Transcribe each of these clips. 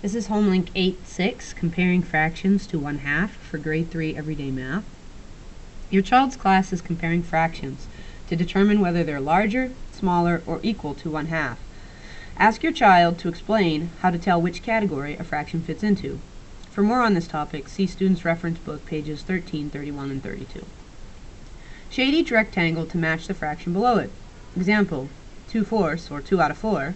This is Homelink 8-6, Comparing Fractions to 1/2 for Grade 3 Everyday Math. Your child's class is comparing fractions to determine whether they're larger, smaller, or equal to 1/2. Ask your child to explain how to tell which category a fraction fits into. For more on this topic, see Students' Reference Book, pages 13, 31, and 32. Shade each rectangle to match the fraction below it. Example, 2/4, or 2 out of 4.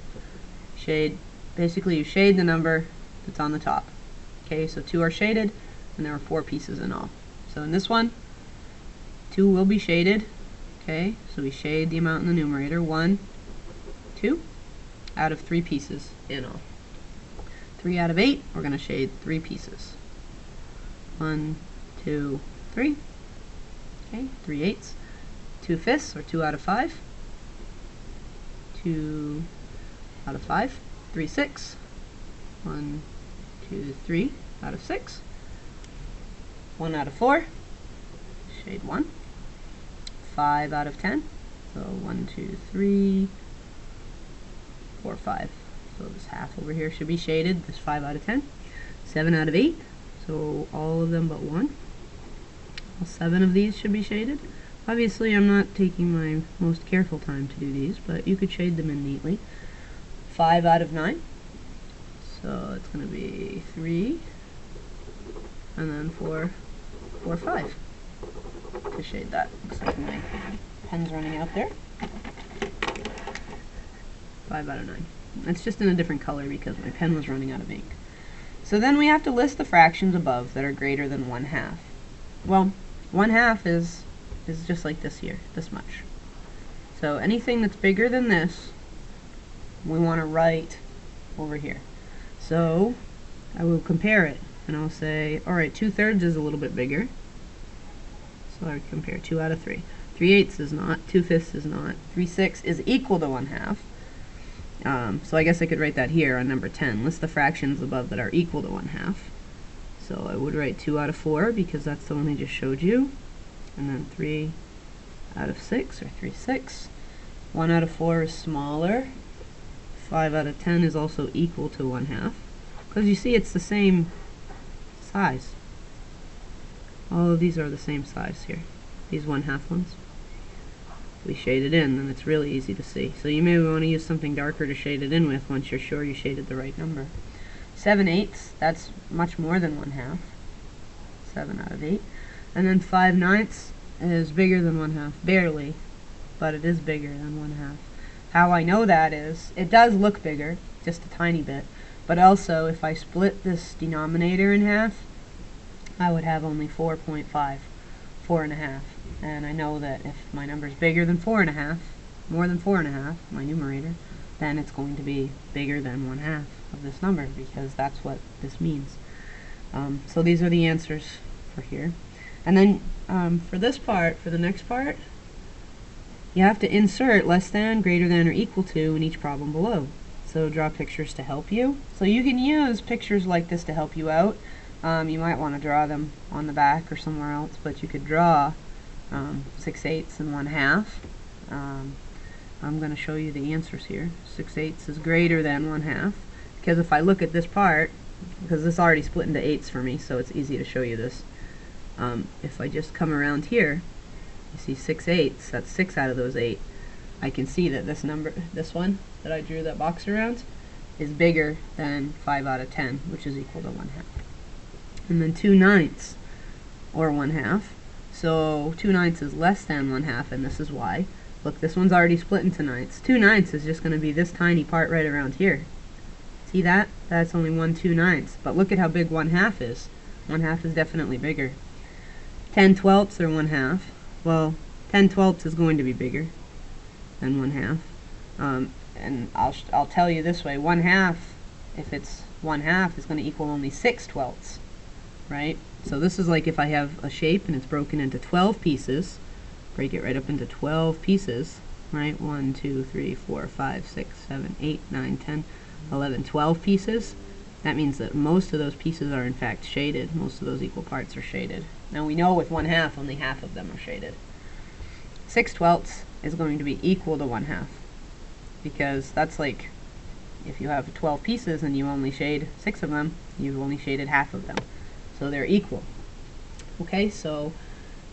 Basically you shade the number that's on the top. Okay, so 2 are shaded, and there are 4 pieces in all. So in this one, 2 will be shaded. Okay, so we shade the amount in the numerator, 1, 2, out of 3 pieces in all. 3 out of 8, we're going to shade 3 pieces. 1, 2, 3. Okay, 3/8. 2/5, or 2 out of 5. 2 out of 5. 3/6. 1, 2, 3 out of 6. 1 out of 4. Shade 1. 5 out of 10. So 1, 2, 3, 4, 5. So this half over here should be shaded. This 5 out of 10. 7 out of 8. So all of them but 1. All 7 of these should be shaded. Obviously I'm not taking my most careful time to do these, but you could shade them in neatly. 5 out of 9. So it's going to be 3, and then 4, 4, 5 to shade that. Looks like my pen's running out there. 5 out of 9. It's just in a different color because my pen was running out of ink. So then we have to list the fractions above that are greater than 1/2. Well, 1/2 is just like this here, this much. So anything that's bigger than this, we want to write over here. So I will compare it, and I'll say, alright, 2/3 is a little bit bigger. So I would compare 2 out of 3. 3/8 is not, 2/5 is not, 3/6 is equal to 1/2. So I guess I could write that here on number 10. List the fractions above that are equal to 1/2. So I would write 2 out of 4 because that's the one I just showed you. And then 3 out of 6, or 3/6. 1 out of 4 is smaller. 5 out of 10 is also equal to 1/2. Because you see it's the same size. All of these are the same size here. These 1/2 ones. We shade it in, and it's really easy to see. So you may want to use something darker to shade it in with once you're sure you shaded the right number. 7/8, that's much more than 1/2. 7 out of 8. And then 5/9 is bigger than 1/2. Barely, but it is bigger than 1/2. How I know that is, it does look bigger, just a tiny bit, but also if I split this denominator in half, I would have only 4.5, 4.5. And I know that if my number is bigger than 4.5, more than 4.5, my numerator, then it's going to be bigger than 1/2 of this number, because that's what this means. So these are the answers for here. And then for this part, for the next part, you have to insert less than, greater than, or equal to in each problem below. So draw pictures to help you. So you can use pictures like this to help you out. You might want to draw them on the back or somewhere else, but you could draw 6/8 and 1/2. I'm going to show you the answers here. 6/8 is greater than 1/2, because if I look at this part, because this already split into 8s for me, so it's easy to show you this. If I just come around here, you see 6/8, that's 6 out of those 8. I can see that this number, this one that I drew that box around, is bigger than 5 out of 10, which is equal to 1/2. And then 2/9, or 1/2. So 2/9 is less than 1/2, and this is why. Look, this one's already split into 9s. 2/9 is just going to be this tiny part right around here. See that? That's only 1 2/9. But look at how big 1/2 is. 1/2 is definitely bigger. 10/12 or 1/2. Well, 10/12 is going to be bigger than 1/2. And I'll tell you this way: 1/2, if it's 1/2, is going to equal only 6/12, right? So this is like if I have a shape and it's broken into 12 pieces. Break it right up into 12 pieces, right? 1, 2, 3, 4, 5, 6, 7, 8, 9, 10, 11, 12 pieces. That means that most of those pieces are in fact shaded. Most of those equal parts are shaded. Now we know with 1/2, only half of them are shaded. 6/12 is going to be equal to 1/2, because that's like If you have 12 pieces and you only shade 6 of them, you've only shaded half of them. So they're equal. Okay, so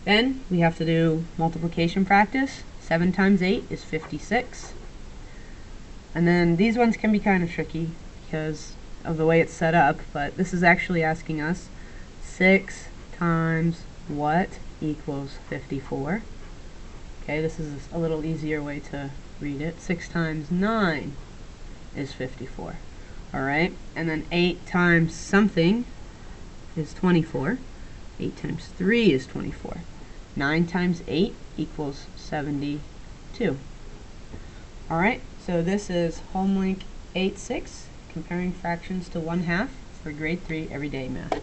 then we have to do multiplication practice. 7 times 8 is 56. And then these ones can be kind of tricky because of the way it's set up, but this is actually asking us 6 times what equals 54. Okay, this is a little easier way to read it. 6 times 9 is 54. Alright, and then 8 times something is 24. 8 times 3 is 24. 9 times 8 equals 72. Alright, so this is Homelink 8-6, comparing fractions to 1/2 for grade 3 everyday math.